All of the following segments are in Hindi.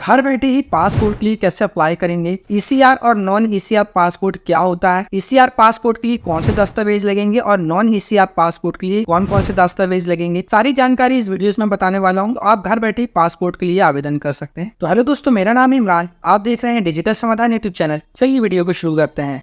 घर बैठे ही पासपोर्ट के लिए कैसे अप्लाई करेंगे, ईसीआर और नॉन ईसीआर पासपोर्ट क्या होता है, ईसीआर पासपोर्ट के लिए कौन से दस्तावेज लगेंगे और नॉन ईसीआर पासपोर्ट के लिए कौन कौन से दस्तावेज लगेंगे, सारी जानकारी इस वीडियो में बताने वाला हूँ। तो आप घर बैठे पासपोर्ट के लिए आवेदन कर सकते हैं। तो हेलो दोस्तों, मेरा नाम है इमरान, आप देख रहे हैं डिजिटल समाधान यूट्यूब चैनल। चलिए वीडियो को शुरू करते हैं।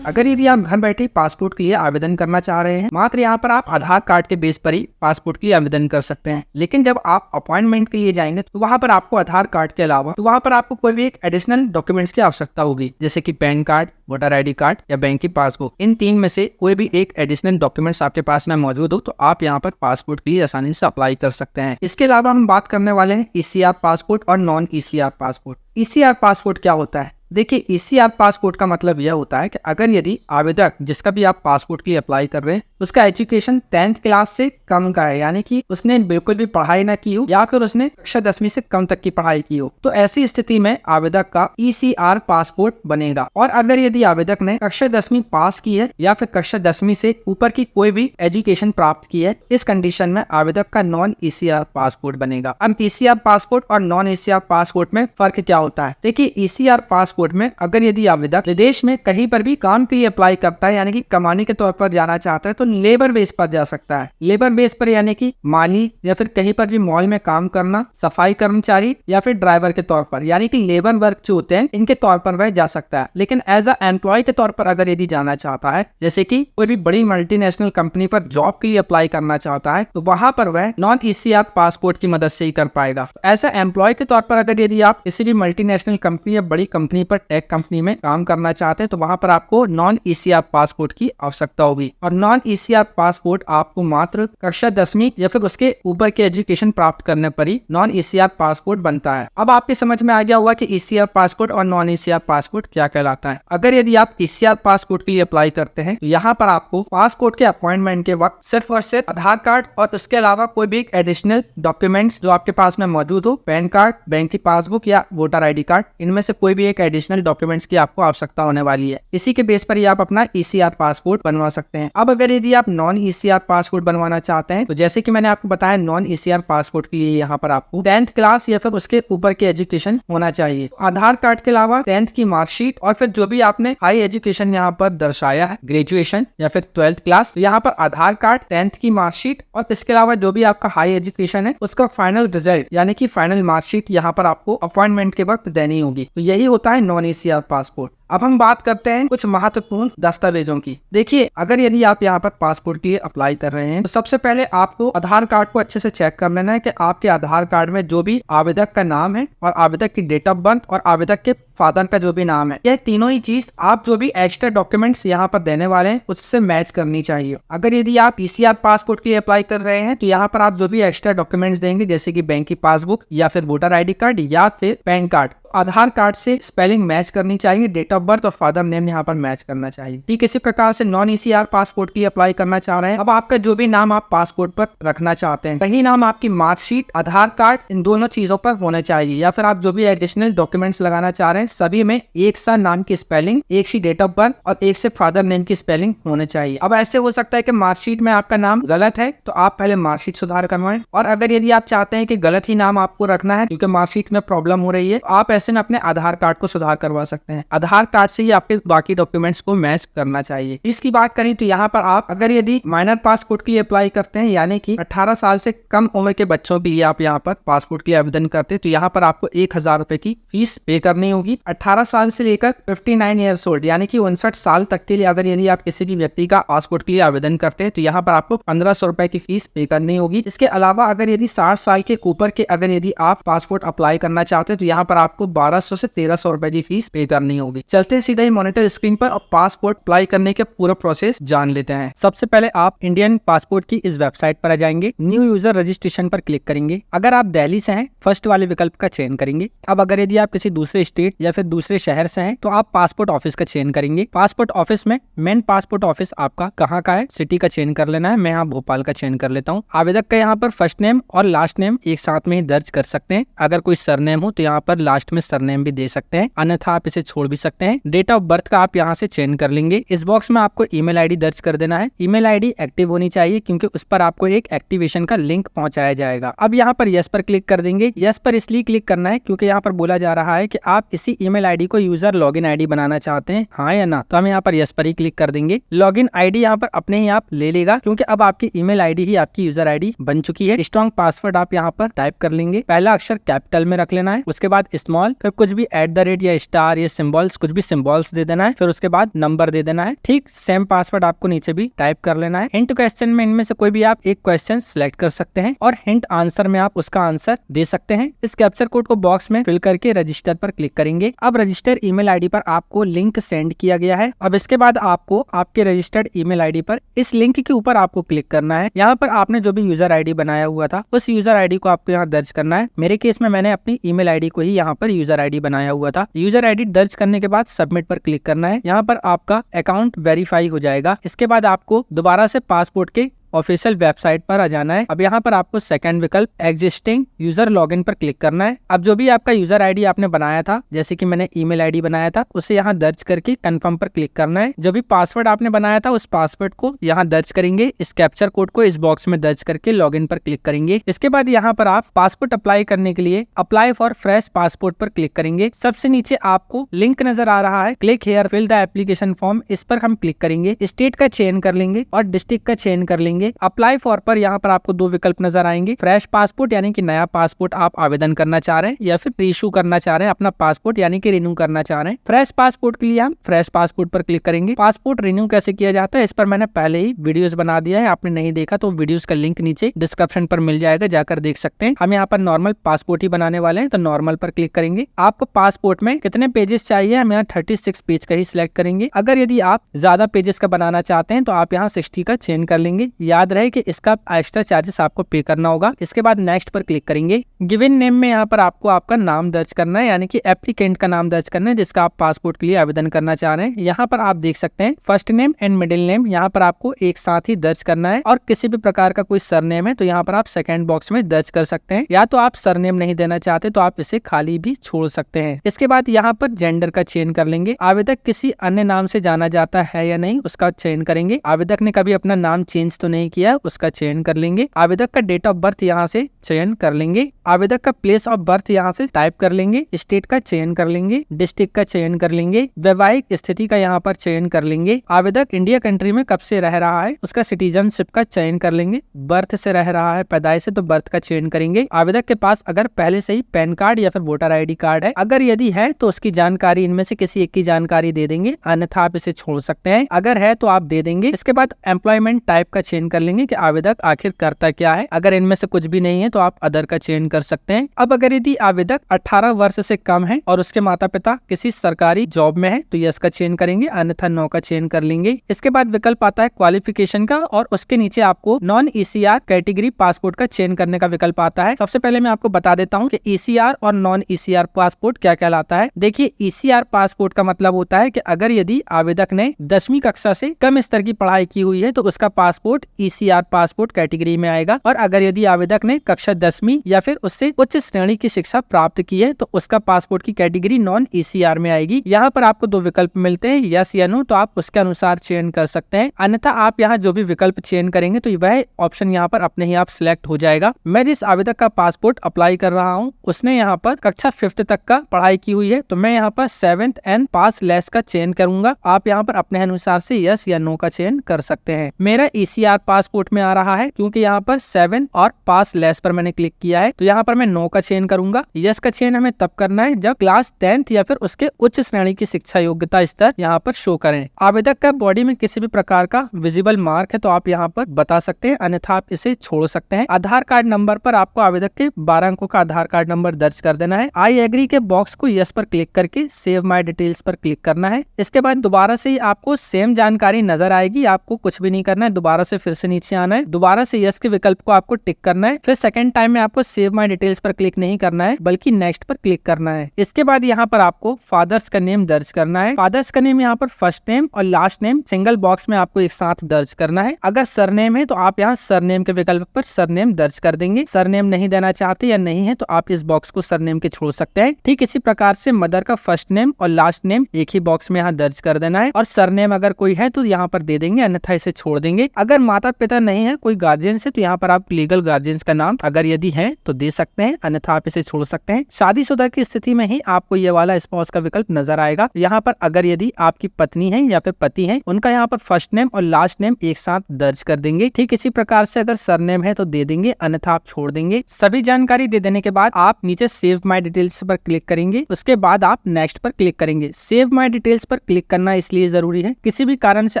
अगर यदि आप घर बैठे पासपोर्ट के लिए आवेदन करना चाह रहे हैं, मात्र यहाँ पर आप आधार कार्ड के बेस पर ही पासपोर्ट के लिए आवेदन कर सकते हैं। लेकिन जब आप अपॉइंटमेंट के लिए जाएंगे तो वहाँ पर आपको आधार कार्ड के अलावा वहाँ पर आपको कोई भी एक एडिशनल डॉक्यूमेंट्स की आवश्यकता होगी, जैसे कि pan card, voter ID card या बैंक की पासबुक। इन तीन में से कोई भी एक एडिशनल डॉक्यूमेंट्स आपके पास में मौजूद हो तो आप यहाँ पर पासपोर्ट के लिए आसानी से अप्लाई कर सकते हैं। इसके अलावा हम बात करने वाले हैं ईसीआर पासपोर्ट और non ECR passport. ECR passport क्या होता है? देखिए, ईसीआर पासपोर्ट का मतलब यह होता है कि अगर यदि आवेदक जिसका भी आप पासपोर्ट के लिए अप्लाई कर रहे हैं उसका एजुकेशन 10th क्लास से कम का है, यानी कि उसने बिल्कुल भी पढ़ाई ना की हो या फिर उसने कक्षा 10वीं से कम तक की पढ़ाई की हो, तो ऐसी स्थिति में आवेदक का ईसीआर पासपोर्ट बनेगा। और अगर यदि आवेदक ने कक्षा 10वीं पास की है या फिर कक्षा 10वीं से ऊपर की कोई भी एजुकेशन प्राप्त की है, इस कंडीशन में आवेदक का नॉन ईसीआर पासपोर्ट बनेगा। अब ईसीआर पासपोर्ट और नॉन ईसीआर पासपोर्ट में फर्क क्या होता है? देखिए, ईसीआर पासपोर्ट में अगर यदि आवेदक विदेश में कहीं पर भी काम के लिए अप्लाई करता है, यानी कि कमाने के तौर पर जाना चाहता है, तो लेबर बेस पर जा सकता है। लेबर बेस पर यानी कि माली या फिर कहीं पर भी मॉल में काम करना, सफाई कर्मचारी या फिर ड्राइवर के तौर पर, यानी कि लेबर वर्क जो होते हैं इनके तौर पर वह जा सकता है। लेकिन एज अ एम्प्लॉय के तौर पर अगर यदि जाना चाहता है, जैसे कि कोई भी बड़ी मल्टीनेशनल कंपनी पर जॉब के लिए अप्लाई करना चाहता है, तो वहां पर वह नॉन ईसीआर पासपोर्ट की मदद से ही कर पाएगा। एज अ एम्प्लॉय के तौर पर अगर यदि आप किसी भी मल्टीनेशनल कंपनी या बड़ी कंपनी पर टेक कंपनी में काम करना चाहते हैं, तो वहां पर आपको नॉन ईसीआर पासपोर्ट की आवश्यकता होगी। और नॉन ईसीआर पासपोर्ट आपको मात्र कक्षा 10वीं या फिर उसके ऊपर की एजुकेशन प्राप्त करने पर ही नॉन ईसीआर पासपोर्ट बनता है। अब आपके समझ में आ गया होगा कि ईसीआर पासपोर्ट और नॉन ईसीआर पासपोर्ट क्या कहलाता है। अगर यदि आप ईसीआर पासपोर्ट के लिए अप्लाई करते हैं, तो यहाँ पर आपको पासपोर्ट के अपॉइंटमेंट के वक्त सिर्फ और सिर्फ आधार कार्ड और उसके अलावा कोई भी एडिशनल डॉक्यूमेंट्स जो आपके पास में मौजूद हो, पैन कार्ड, बैंक की पासबुक या वोटर आईडी कार्ड, इनमें से कोई भी एक एडिशनल डॉक्यूमेंट्स की आपको आवश्यकता होने वाली है। इसी के बेस पर ही आप अपना ईसीआर पासपोर्ट बनवा सकते हैं। अब अगर यदि आप नॉन ईसीआर पासपोर्ट बनवाना चाहते हैं, तो जैसे कि मैंने आपको बताया, नॉन ईसीआर पासपोर्ट के लिए यहाँ पर आपको 10th क्लास या फिर उसके ऊपर की एजुकेशन होना चाहिए। आधार कार्ड के अलावा 10th की मार्कशीट और फिर जो भी आपने हाई एजुकेशन यहाँ पर दर्शाया है, ग्रेजुएशन या फिर 12th क्लास, तो यहाँ पर आधार कार्ड, 10th की मार्कशीट और इसके अलावा जो भी आपका हाई एजुकेशन है उसका फाइनल रिजल्ट यानी कि फाइनल मार्कशीट यहाँ पर आपको अपॉइंटमेंट के वक्त देनी होगी। तो यही होता है नॉन ईसीआर पासपोर्ट। अब हम बात करते हैं कुछ महत्वपूर्ण दस्तावेजों की। देखिए, अगर यदि आप यहाँ पर पासपोर्ट के लिए अप्लाई कर रहे हैं, तो सबसे पहले आपको आधार कार्ड को अच्छे से चेक कर लेना है कि आपके आधार कार्ड में जो भी आवेदक का नाम है और आवेदक की डेट ऑफ बर्थ और आवेदक के फादर का जो भी नाम है, यह तीनों ही चीज आप जो भी एक्स्ट्रा डॉक्यूमेंट्स यहाँ पर देने वाले हैं उससे मैच करनी चाहिए। अगर यदि आप ईसीआर पासपोर्ट के लिए अप्लाई कर रहे हैं, तो यहाँ पर आप जो भी एक्स्ट्रा डॉक्यूमेंट्स देंगे, जैसे कि बैंक की पासबुक या फिर वोटर आईडी कार्ड या फिर पैन कार्ड, आधार कार्ड से स्पेलिंग मैच करनी चाहिए, डेट ऑफ बर्थ और फादर नेम यहाँ पर मैच करना चाहिए। ठीक इसी प्रकार से नॉन ईसीआर पासपोर्ट के लिए अप्लाई करना चाह रहे हैं, अब आपका जो भी नाम आप पासपोर्ट पर रखना चाहते हैं, वही नाम आपकी मार्कशीट, आधार कार्ड, इन दोनों चीजों पर होना चाहिए। या फिर आप जो भी एडिशनल डॉक्यूमेंट्स लगाना चाह रहे हैं, सभी में एक सा नाम की स्पेलिंग, एक सी डेट ऑफ बर्थ और एक से फादर नेम की स्पेलिंग होने चाहिए। अब ऐसे हो सकता है कि मार्कशीट में आपका नाम गलत है, तो आप पहले मार्कशीट सुधार करवाएं। और अगर यदि आप चाहते हैं कि गलत ही नाम आपको रखना है क्योंकि मार्कशीट में प्रॉब्लम हो रही है, तो आप ऐसे में अपने आधार कार्ड को सुधार करवा सकते हैं। आधार कार्ड से ही आपके बाकी डॉक्यूमेंट्स को मैच करना चाहिए। इसकी बात करें तो यहाँ पर आप अगर यदि माइनर पासपोर्ट के लिए अप्लाई करते हैं, यानी कि 18 साल से कम उम्र के बच्चों के लिए आप यहाँ पर पासपोर्ट के लिए आवेदन करते हैं, तो यहाँ पर आपको 1000 रुपए की फीस पे करनी होगी। 18 साल से लेकर 59 ईयर्स ओल्ड यानी कि 59 साल तक के लिए अगर यदि आप किसी भी व्यक्ति का पासपोर्ट के लिए आवेदन करते हैं, तो यहाँ पर आपको 1500 रुपए की फीस पे करनी होगी। इसके अलावा अगर यदि 60 साल के ऊपर के अगर यदि आप पासपोर्ट अप्लाई करना चाहते हैं, तो यहाँ पर आपको 1200 से 1300 रुपए की फीस पे करनी होगी। चलते हैं सीधा ही मॉनिटर स्क्रीन पर और पासपोर्ट अप्लाई करने के पूरा प्रोसेस जान लेते हैं। सबसे पहले आप इंडियन पासपोर्ट की इस वेबसाइट पर आ जाएंगे, न्यू यूजर रजिस्ट्रेशन पर क्लिक करेंगे। अगर आप दिल्ली से हैं, फर्स्ट वाले विकल्प का चयन करेंगे। अब अगर यदि आप किसी दूसरे स्टेट या फिर दूसरे शहर से हैं तो आप पासपोर्ट ऑफिस का चयन करेंगे। पासपोर्ट ऑफिस में मेन पासपोर्ट ऑफिस आपका कहाँ का है, सिटी का चयन कर लेना है। मैं यहाँ भोपाल का चयन कर लेता हूँ। आवेदक का यहाँ पर फर्स्ट नेम और लास्ट नेम एक साथ में ही दर्ज कर सकते हैं। अगर कोई सरनेम हो तो यहाँ पर लास्ट में सरनेम भी दे सकते हैं, अन्यथा आप इसे छोड़ भी सकते हैं। डेट ऑफ बर्थ का आप यहाँ से चयन कर लेंगे। इस बॉक्स में आपको ईमेल आईडी दर्ज कर देना है। ईमेल आईडी एक्टिव होनी चाहिए क्योंकि उस पर आपको एक एक्टिवेशन का लिंक पहुंचाया जाएगा। अब यहाँ पर यस पर क्लिक कर देंगे। यस पर इसलिए क्लिक करना है क्योंकि यहाँ पर बोला जा रहा है कि आप इसी ईमेल आईडी को यूजर लॉगिन आईडी बनाना चाहते हैं, हाँ या ना। तो हम यहाँ पर यस पर ही क्लिक कर देंगे। लॉगिन आईडी यहाँ पर अपने ही आप ले लेगा क्योंकि अब आपकी ईमेल आईडी ही आपकी यूजर आईडी बन चुकी है। स्ट्रॉन्ग पासवर्ड आप यहाँ पर टाइप कर लेंगे। पहला अक्षर कैपिटल में रख लेना है, उसके बाद स्मॉल, फिर कुछ भी @ या स्टार या सिंबल्स, कुछ भी सिंबल्स दे देना है, फिर उसके बाद नंबर दे देना है। ठीक सेम पासवर्ड आपको नीचे भी टाइप कर लेना है। हिंट क्वेश्चन में इनमें से कोई भी आप एक क्वेश्चन सिलेक्ट कर सकते हैं और हिंट आंसर में आप उसका आंसर दे सकते हैं। इस कैप्चर कोड को बॉक्स में फिल करके रजिस्टर पर क्लिक करेंगे। अब रजिस्टर ईमेल आईडी पर आपको लिंक सेंड किया गया है। अब इसके बाद आपको आपके रजिस्टर्ड ईमेल आईडी पर इस लिंक के ऊपर आपको क्लिक करना है। यहाँ पर आपने जो भी यूजर आईडी बनाया हुआ था उस यूजर आईडी को आपको यहाँ दर्ज करना है। मेरे केस में मैंने अपनी ईमेल आईडी को ही यहाँ पर यूजर आईडी बनाया हुआ था। यूजर आईडी दर्ज करने के बाद सबमिट पर क्लिक करना है। यहाँ पर आपका अकाउंट वेरीफाई हो जाएगा। इसके बाद आपको दोबारा से पासपोर्ट के ऑफिशियल वेबसाइट पर आ जाना है। अब यहाँ पर आपको सेकंड विकल्प एग्जिस्टिंग यूजर लॉगिन पर क्लिक करना है। अब जो भी आपका यूजर आईडी आपने बनाया था, जैसे कि मैंने ईमेल आईडी बनाया था, उसे यहाँ दर्ज करके कंफर्म पर क्लिक करना है। जो भी पासवर्ड आपने बनाया था उस पासवर्ड को यहाँ दर्ज करेंगे। इस कैप्चर कोड को इस बॉक्स में दर्ज करके लॉगिन पर क्लिक करेंगे। इसके बाद यहाँ पर आप पासपोर्ट अप्लाई करने के लिए अप्लाई फॉर फ्रेश पासपोर्ट पर क्लिक करेंगे। सबसे नीचे आपको लिंक नजर आ रहा है, click here fill the application form, इस पर हम क्लिक करेंगे। स्टेट का चयन कर लेंगे और डिस्ट्रिक्ट का चयन कर लेंगे। अप्लाई फॉर पर यहाँ पर आपको दो विकल्प नजर आएंगे। फ्रेश पासपोर्ट यानी कि नया पासपोर्ट आप आवेदन करना चाह रहे हैं या फिर रीइश्यू करना चाह रहे हैं अपना पासपोर्ट यानी कि रिन्यू करना चाह रहे हैं। फ्रेश पासपोर्ट के लिए हम फ्रेश पासपोर्ट पर क्लिक करेंगे। पासपोर्ट रिन्यू कैसे किया जाता है इस पर मैंने पहले ही वीडियोस बना दिया है, आपने नहीं देखा तो वीडियोस का लिंक नीचे डिस्क्रिप्शन पर मिल जाएगा, जाकर देख सकते हैं। हम यहाँ पर नॉर्मल पासपोर्ट ही बनाने वाले हैं तो नॉर्मल पर क्लिक करेंगे। आपको पासपोर्ट में कितने पेजेस चाहिए, हम यहाँ 36 पेज का ही सिलेक्ट करेंगे। अगर यदि आप ज्यादा पेजेस का बनाना चाहते हैं तो आप यहाँ 60 का चयन कर लेंगे। याद रहे कि इसका एक्स्ट्रा चार्जेस आपको पे करना होगा। इसके बाद नेक्स्ट पर क्लिक करेंगे। गिवन नेम में यहाँ पर आपको आपका नाम दर्ज करना है यानी कि एप्लीकेंट का नाम दर्ज करना है जिसका आप पासपोर्ट के लिए आवेदन करना चाह रहे हैं। यहाँ पर आप देख सकते हैं first name and middle name यहाँ पर आपको एक साथ ही दर्ज करना है और किसी भी प्रकार का कोई सरनेम है तो यहाँ पर आप सेकंड बॉक्स में दर्ज कर सकते हैं, या तो आप सरनेम नहीं देना चाहते तो आप इसे खाली भी छोड़ सकते हैं। इसके बाद यहाँ पर जेंडर का चयन कर लेंगे। आवेदक किसी अन्य नाम से जाना जाता है या नहीं उसका चयन करेंगे। आवेदक ने कभी अपना नाम चेंज तो नहीं किया, उसका चयन कर लेंगे। आवेदक का डेट ऑफ बर्थ यहाँ से चयन कर लेंगे। आवेदक का प्लेस ऑफ बर्थ यहाँ से टाइप कर लेंगे। स्टेट का चयन कर लेंगे। डिस्ट्रिक्ट का चयन कर लेंगे। वैवाहिक स्थिति का यहाँ पर चयन कर लेंगे। आवेदक इंडिया कंट्री में कब से रह रहा है उसका सिटीजनशिप का चयन कर लेंगे। बर्थ से रह रहा है पैदाइश से तो बर्थ का चयन करेंगे। आवेदक के पास अगर पहले से ही पैन कार्ड या फिर वोटर आईडी कार्ड है, अगर यदि है तो उसकी जानकारी इनमें से किसी एक की जानकारी दे देंगे, अन्यथा आप इसे छोड़ सकते हैं। अगर है तो आप दे देंगे। इसके बाद एम्प्लॉयमेंट टाइप का चयन कर लेंगे कि आवेदक आखिर करता क्या है। अगर इनमें से कुछ भी नहीं है तो आप अदर का चयन कर सकते हैं। अब अगर यदि आवेदक 18 वर्ष से कम है और उसके माता पिता किसी सरकारी जॉब में है तो यस का चयन करेंगे, अन्यथा नो का चयन कर लेंगे। इसके बाद विकल्प आता है क्वालिफिकेशन का और उसके नीचे आपको नॉन ECR कैटेगरी पासपोर्ट का चयन करने का विकल्प आता है। सबसे पहले मैं आपको बता देता हूँ कि ECR और नॉन ECR पासपोर्ट क्या कहलाता है। देखिए ECR पासपोर्ट का मतलब होता है कि अगर यदि आवेदक ने 10वीं कक्षा से कम स्तर की पढ़ाई की हुई है तो उसका पासपोर्ट ECR पासपोर्ट कैटेगरी में आएगा, और अगर यदि आवेदक ने कक्षा 10वीं या फिर उससे उच्च श्रेणी की शिक्षा प्राप्त की है तो उसका पासपोर्ट की कैटेगरी नॉन ECR में आएगी। यहाँ पर आपको दो विकल्प मिलते हैं, यस या नो, तो आप उसके अनुसार चयन कर सकते हैं। अन्यथा आप यहाँ जो भी विकल्प चयन करेंगे तो वह ऑप्शन यहाँ पर अपने ही आप सिलेक्ट हो जाएगा। मैं जिस आवेदक का पासपोर्ट अप्लाई कर रहा हूँ उसने यहाँ पर कक्षा 5th तक का पढ़ाई की हुई है तो मैं यहाँ पर 7th एंड पास लेस का चयन करूंगा। आप यहाँ पर अपने अनुसार से यस या नो का चयन कर सकते हैं। मेरा ECR पासपोर्ट में आ रहा है क्योंकि यहाँ पर 7 और पास लेस पर मैंने क्लिक किया है तो यहाँ पर मैं नो का चयन करूंगा। यस का चयन हमें तब करना है जब क्लास 10th या फिर उसके उच्च श्रेणी की शिक्षा योग्यता स्तर यहाँ पर शो करें। आवेदक का बॉडी में किसी भी प्रकार का विजिबल मार्क है तो आप यहाँ पर बता सकते हैं, अन्यथा आप इसे छोड़ सकते हैं। आधार कार्ड नंबर पर आपको आवेदक के 12 अंकों का आधार कार्ड नंबर दर्ज कर देना है। आई एग्री के बॉक्स को यस पर क्लिक करके सेव माई डिटेल्स पर क्लिक करना है। इसके बाद दोबारा से ही आपको सेम जानकारी नजर आएगी, आपको कुछ भी नहीं करना है, दोबारा से फिर फिर से नीचे आना है, दोबारा से यस के विकल्प को आपको टिक करना है। फिर सेकंड टाइम में आपको सेव माय डिटेल्स पर क्लिक नहीं करना है बल्कि नेक्स्ट पर क्लिक करना है। इसके बाद यहाँ पर आपको फादर्स का नेम दर्ज करना है। फादर्स का नेम यहाँ पर फर्स्ट नेम और लास्ट नेम सिंगल बॉक्स में आपको एक साथ दर्ज करना है। अगर सरनेम है तो आप यहाँ सरनेम के विकल्प पर सरनेम दर्ज कर देंगे। सरनेम नहीं देना चाहते या नहीं है तो आप इस बॉक्स को सरनेम के छोड़ सकते हैं। ठीक इसी प्रकार से मदर का फर्स्ट नेम और लास्ट नेम एक ही बॉक्स में यहाँ दर्ज कर देना है और सरनेम अगर कोई है तो यहाँ पर दे देंगे, अन्यथा इसे छोड़ देंगे। अगर माता पिता नहीं है, कोई गार्जियंस है तो यहाँ पर आप लीगल गार्जियंस का नाम अगर यदि है तो दे सकते हैं, अन्यथा आप इसे छोड़ सकते हैं। शादीशुदा की स्थिति में ही आपको ये वाला स्पाउस का विकल्प नजर आएगा। यहाँ पर अगर यदि आपकी पत्नी है या फिर पति है, उनका यहाँ पर फर्स्ट नेम और लास्ट नेम एक साथ दर्ज कर देंगे। ठीक इसी प्रकार से अगर सरनेम है तो दे देंगे, अन्यथा आप छोड़ देंगे। सभी जानकारी दे देने के बाद आप नीचे सेव माय डिटेल्स पर क्लिक करेंगे। उसके बाद आप नेक्स्ट पर क्लिक करेंगे। सेव माय डिटेल्स पर क्लिक करना इसलिए जरूरी है, किसी भी कारण से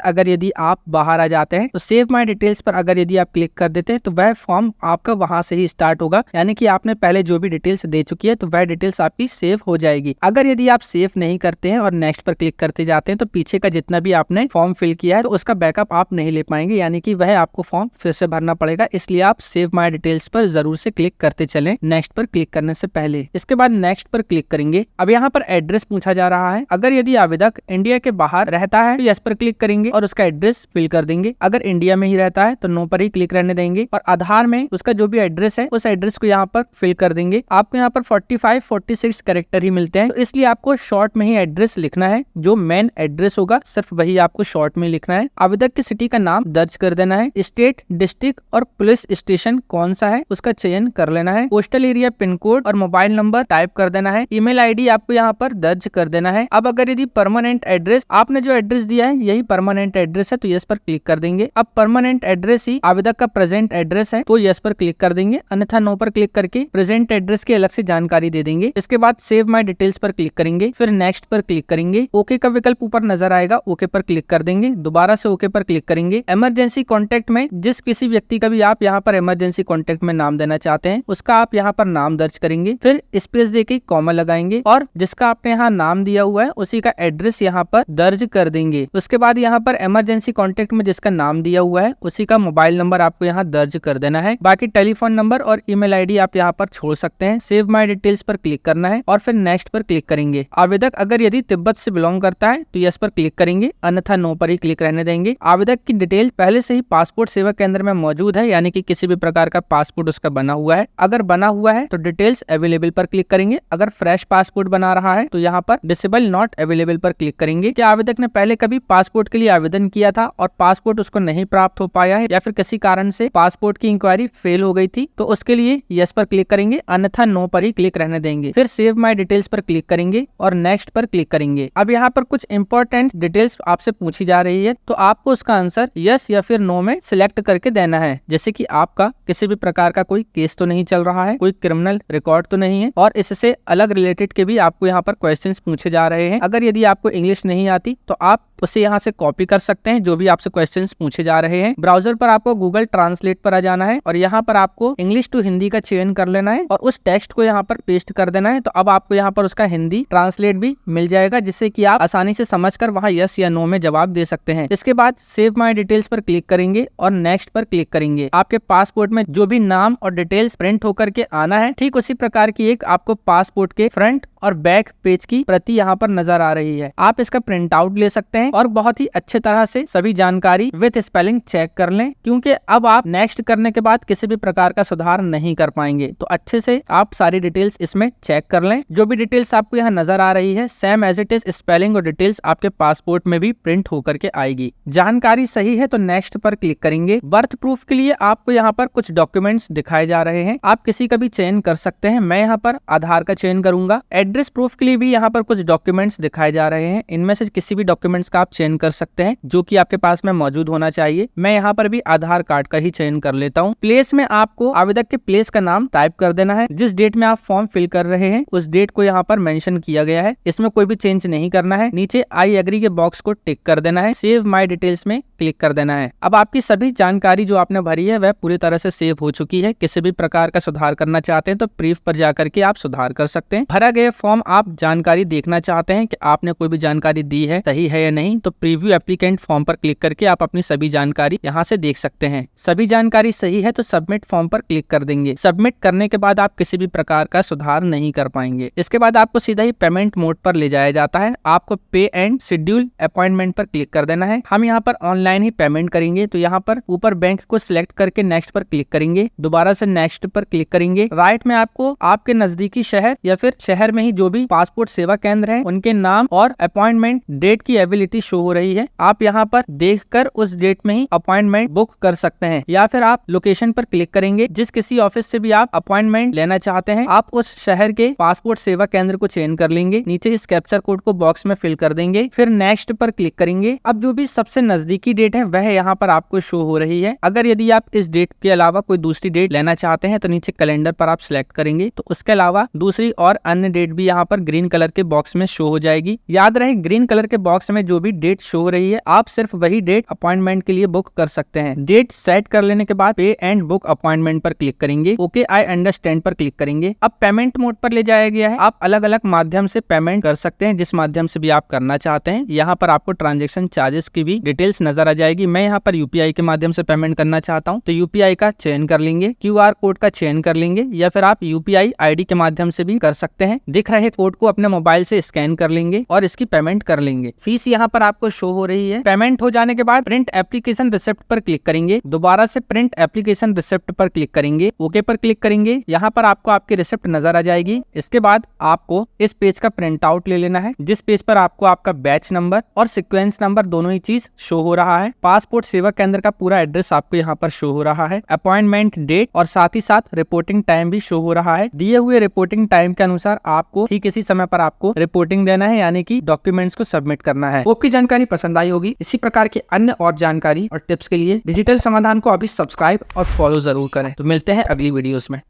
अगर यदि आप बाहर आ जाते हैं तो सेव माय डिटेल्स पर अगर यदि आप क्लिक कर देते हैं तो वह फॉर्म आपका वहां से ही स्टार्ट होगा, यानी कि आपने पहले जो भी डिटेल्स दे चुकी है तो वह डिटेल्स आपकी सेव हो जाएगी। अगर यदि आप सेव नहीं करते हैं और नेक्स्ट पर क्लिक करते जाते हैं तो पीछे का जितना भी आपने फॉर्म फिल किया है तो उसका बैकअप आप नहीं ले पाएंगे, यानी कि वह आपको फॉर्म फिर से भरना पड़ेगा। इसलिए आप सेव माय डिटेल्स पर जरूर से क्लिक करते चलें नेक्स्ट पर क्लिक करने से पहले। इसके बाद नेक्स्ट पर क्लिक करेंगे। अब यहाँ पर एड्रेस पूछा जा रहा है। अगर यदि आवेदक इंडिया के बाहर रहता है तो यस पर क्लिक करेंगे और उसका एड्रेस फिल कर देंगे। अगर इंडिया में ही रहता है तो नो पर ही क्लिक रहने देंगे और आधार में उसका जो भी एड्रेस है उस एड्रेस को यहाँ पर फिल कर देंगे। आपको यहाँ पर 45-46 कैरेक्टर ही मिलते हैं, तो इसलिए आपको शॉर्ट में ही एड्रेस लिखना है। जो मेन एड्रेस होगा सिर्फ वही आपको शॉर्ट में लिखना है। आवेदक की सिटी का नाम दर्ज कर देना है। स्टेट, डिस्ट्रिक्ट और पुलिस स्टेशन कौन सा है उसका चयन कर लेना है। पोस्टल एरिया, पिन कोड और मोबाइल नंबर टाइप कर देना है। ईमेल आईडी आपको यहाँ पर दर्ज कर देना है। अब अगर यदि परमानेंट एड्रेस आपने जो एड्रेस दिया है यही परमानेंट एड्रेस है तो यस पर क्लिक कर देंगे। अब परमानेंट एड्रेस ही आवेदक का प्रेजेंट एड्रेस है तो यस पर क्लिक कर देंगे, अन्यथा नो पर क्लिक करके प्रेजेंट एड्रेस की अलग से जानकारी दे देंगे। इसके बाद सेव माय डिटेल्स पर क्लिक करेंगे, फिर नेक्स्ट पर क्लिक करेंगे। ओके का विकल्प ऊपर नजर आएगा, ओके पर क्लिक कर देंगे। दोबारा से ओके पर क्लिक करेंगे। इमरजेंसी कॉन्टेक्ट में जिस किसी व्यक्ति का भी आप यहाँ पर इमरजेंसी कॉन्टेक्ट में नाम देना चाहते हैं उसका आप यहाँ पर नाम दर्ज करेंगे, फिर स्पेस देके कॉमा लगाएंगे और जिसका आपने यहाँ नाम दिया हुआ है उसी का एड्रेस यहाँ पर दर्ज कर देंगे। उसके बाद यहाँ पर इमरजेंसी कॉन्टेक्ट में जिसका नाम दिया हुआ है उसी का मोबाइल नंबर आपको यहाँ दर्ज कर देना है। बाकी टेलीफोन नंबर और ईमेल आईडी आप यहाँ पर छोड़ सकते हैं। सेव माय डिटेल्स पर क्लिक करना है और फिर नेक्स्ट पर क्लिक करेंगे। आवेदक अगर यदि तिब्बत से बिलोंग करता है तो यस पर क्लिक करेंगे, अन्यथा नो पर ही क्लिक रहने देंगे। आवेदक की डिटेल पहले से ही पासपोर्ट सेवा केंद्र में मौजूद है, यानी कि किसी भी प्रकार का पासपोर्ट उसका बना हुआ है। अगर बना हुआ है तो डिटेल्स अवेलेबल पर क्लिक करेंगे। अगर फ्रेश पासपोर्ट बना रहा है तो यहाँ पर डिसेबल नॉट अवेलेबल पर क्लिक करेंगे। क्या आवेदक ने पहले कभी पासपोर्ट के लिए आवेदन किया था और पासपोर्ट उसको नहीं प्राप्त हो पाया है या फिर किसी कारण से पासपोर्ट की इंक्वायरी फेल हो गई थी तो उसके लिए यस पर क्लिक करेंगे, अन्यथा नो पर ही क्लिक रहने देंगे। फिर सेव माय डिटेल्स पर क्लिक करेंगे और नेक्स्ट पर क्लिक करेंगे। अब यहाँ पर कुछ इंपॉर्टेंट डिटेल्स आपसे पूछी जा रही है तो आपको उसका आंसर यस या फिर नो में सिलेक्ट करके देना है। जैसे कि आपका किसी भी प्रकार का कोई केस तो नहीं चल रहा है, कोई क्रिमिनल रिकॉर्ड तो नहीं है और इससे अलग रिलेटेड के भी आपको यहाँ पर क्वेश्चंस पूछे जा रहे हैं। अगर यदि आपको इंग्लिश नहीं आती तो आप उसे यहाँ से कॉपी कर सकते हैं जो भी आपसे क्वेश्चंस पूछे जा रहे हैं। ब्राउजर पर आपको गूगल ट्रांसलेट पर आ जाना है और यहाँ पर आपको इंग्लिश टू हिंदी का चयन कर लेना है और उस टेक्स्ट को यहाँ पर पेस्ट कर देना है। तो अब आपको यहाँ पर उसका हिंदी ट्रांसलेट भी मिल जाएगा, जिससे कि आप आसानी से समझकर वहाँ यस या नो में जवाब दे सकते हैं। इसके बाद सेव माय डिटेल्स पर क्लिक करेंगे और नेक्स्ट पर क्लिक करेंगे। आपके पासपोर्ट में जो भी नाम और डिटेल्स प्रिंट होकर के आना है ठीक उसी प्रकार की एक आपको पासपोर्ट के फ्रंट और बैक पेज की प्रति यहाँ पर नजर आ रही है। आप इसका प्रिंट आउट ले सकते हैं और बहुत ही अच्छे तरह से सभी जानकारी विथ स्पेलिंग चेक कर लें, क्योंकि अब आप नेक्स्ट करने के बाद किसी भी प्रकार का सुधार नहीं कर पाएंगे। तो अच्छे से आप सारी डिटेल्स इसमें चेक कर लें। जो भी डिटेल्स आपको यहाँ नजर आ रही है same as it is spelling और डिटेल्स आपके पासपोर्ट में भी प्रिंट होकर के आएगी। जानकारी सही है तो नेक्स्ट पर क्लिक करेंगे। बर्थ प्रूफ के लिए आपको यहाँ पर कुछ डॉक्यूमेंट्स दिखाए जा रहे हैं, आप किसी का भी चयन कर सकते हैं। मैं यहाँ पर आधार का चयन करूंगा। एड्रेस प्रूफ के लिए भी यहाँ पर कुछ डॉक्यूमेंट्स दिखाए जा रहे हैं, इनमें से किसी भी डॉक्यूमेंट्स का आप चयन कर सकते हैं जो कि आपके पास में मौजूद होना चाहिए। मैं यहाँ पर भी आधार कार्ड का ही चयन कर लेता हूँ। प्लेस में आपको आवेदक के प्लेस का नाम टाइप कर देना है। जिस डेट में आप फॉर्म फिल कर रहे हैं उस डेट को यहाँ पर मेंशन किया गया है, इसमें कोई भी चेंज नहीं करना है। नीचे आई एग्री के बॉक्स को टिक कर देना है। सेव माय डिटेल्स में क्लिक कर देना है। अब आपकी सभी जानकारी जो आपने भरी है वह पूरी तरह से सेव हो चुकी है। किसी भी प्रकार का सुधार करना चाहते हैं तो प्रीफ पर जाकर के आप सुधार कर सकते हैं। भरा गया फॉर्म आप जानकारी देखना चाहते हैं कि आपने कोई भी जानकारी दी है सही है या नहीं, तो प्रीव्यू एप्लीकेंट फॉर्म पर क्लिक करके आप अपनी सभी जानकारी यहाँ से देख सकते हैं। सभी जानकारी सही है तो सबमिट फॉर्म पर क्लिक कर देंगे। सबमिट करने के बाद आप किसी भी प्रकार का सुधार नहीं कर पाएंगे। इसके बाद आपको सीधा ही पेमेंट मोड पर ले जाया जाता है। आपको पे एंड शेड्यूल अपॉइंटमेंट पर क्लिक कर देना है। हम यहाँ पर ऑनलाइन ही पेमेंट करेंगे, तो यहाँ पर ऊपर बैंक को सिलेक्ट करके नेक्स्ट पर क्लिक करेंगे। दोबारा से नेक्स्ट पर क्लिक करेंगे। राइट में आपको आपके नजदीकी शहर या फिर शहर में ही जो भी पासपोर्ट सेवा केंद्र है उनके नाम और अपॉइंटमेंट डेट की एबिलिटी शो हो रही है। आप यहाँ पर देखकर उस डेट में ही अपॉइंटमेंट बुक कर सकते हैं, या फिर आप लोकेशन पर क्लिक करेंगे। जिस किसी ऑफिस से भी आप अपॉइंटमेंट लेना चाहते हैं, आप उस शहर के पासपोर्ट सेवा केंद्र को चयन कर लेंगे। नीचे इस कैप्चर कोड को बॉक्स में फिल कर देंगे, फिर नेक्स्ट पर क्लिक करेंगे। अब जो भी सबसे नजदीकी डेट है वह यहाँ पर आपको शो हो रही है। अगर यदि आप इस डेट के अलावा कोई दूसरी डेट लेना चाहते हैं तो नीचे कैलेंडर पर आप सिलेक्ट करेंगे, तो उसके अलावा दूसरी और अन्य डेट भी यहाँ पर ग्रीन कलर के बॉक्स में शो हो जाएगी। याद रहे, ग्रीन कलर के बॉक्स में जो भी डेट शो हो रही है आप सिर्फ वही डेट अपॉइंटमेंट के लिए बुक कर सकते हैं। डेट सेट कर लेने के बाद पे एंड बुक अपॉइंटमेंट पर क्लिक करेंगे। ओके आई अंडरस्टैंड पर क्लिक करेंगे। अब पेमेंट मोड पर ले जाया गया है। आप अलग अलग माध्यम से पेमेंट कर सकते हैं, जिस माध्यम से भी आप करना चाहते हैं। यहाँ पर आपको ट्रांजेक्शन चार्जेस की भी डिटेल्स नजर आ जाएगी। मैं यहाँ पर यूपीआई के माध्यम से पेमेंट करना चाहता हूँ, तो यूपीआई का चयन कर लेंगे, क्यूआर कोड का चयन कर लेंगे, या फिर आप यूपीआई आईडी के माध्यम से भी कर सकते हैं। दिख रहे कोड को अपने मोबाइल से स्कैन कर लेंगे और इसकी पेमेंट कर लेंगे। फीस यहाँ पर आपको शो हो रही है। पेमेंट हो जाने के बाद प्रिंट एप्लीकेशन रिसिप्ट पर क्लिक करेंगे। दोबारा से प्रिंट एप्लीकेशन रिसिप्ट पर क्लिक करेंगे। ओके पर क्लिक करेंगे। यहाँ पर आपको आपकी रिसिप्ट नजर आ जाएगी। इसके बाद आपको इस पेज का प्रिंट आउट ले लेना है, जिस पेज पर आपको आपका बैच नंबर और सीक्वेंस नंबर दोनों ही चीज शो हो रहा है। पासपोर्ट सेवा केंद्र का पूरा एड्रेस आपको यहाँ पर शो हो रहा है, अपॉइंटमेंट डेट और साथ ही साथ रिपोर्टिंग टाइम भी शो हो रहा है। दिए हुए रिपोर्टिंग टाइम के अनुसार आपको ठीक इसी समय पर आपको रिपोर्टिंग देना है, यानी कि डॉक्यूमेंट्स को सबमिट करना है। आपकी जानकारी पसंद आई होगी। इसी प्रकार के अन्य और जानकारी और टिप्स के लिए डिजिटल समाधान को अभी सब्सक्राइब और फॉलो जरूर करें। तो मिलते हैं अगली वीडियोस में।